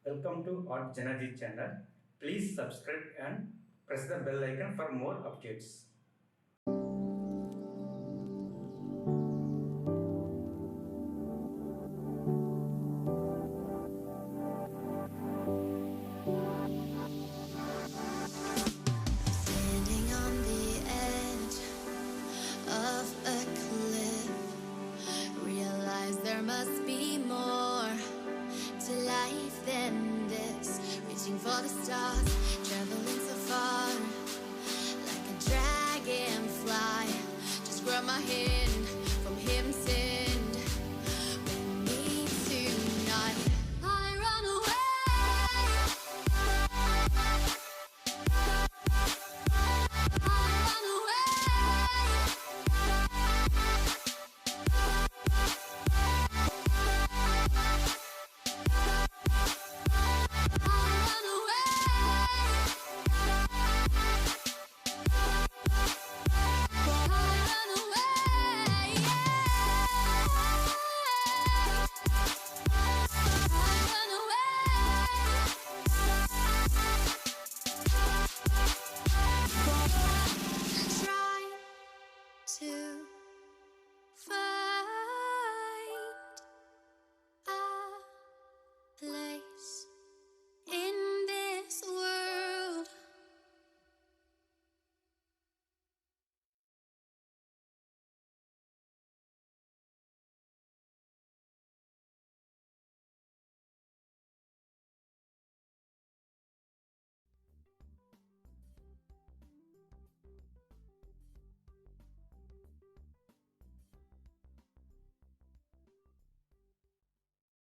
Welcome to JanaG channel. Please subscribe and press the bell icon for more updates. Standing on the edge of a cliff, realize there must be more to life than this. Reaching for the stars, traveling so far, like a dragonfly. Just grab my hand from heaven send. With me tonight, I run away. To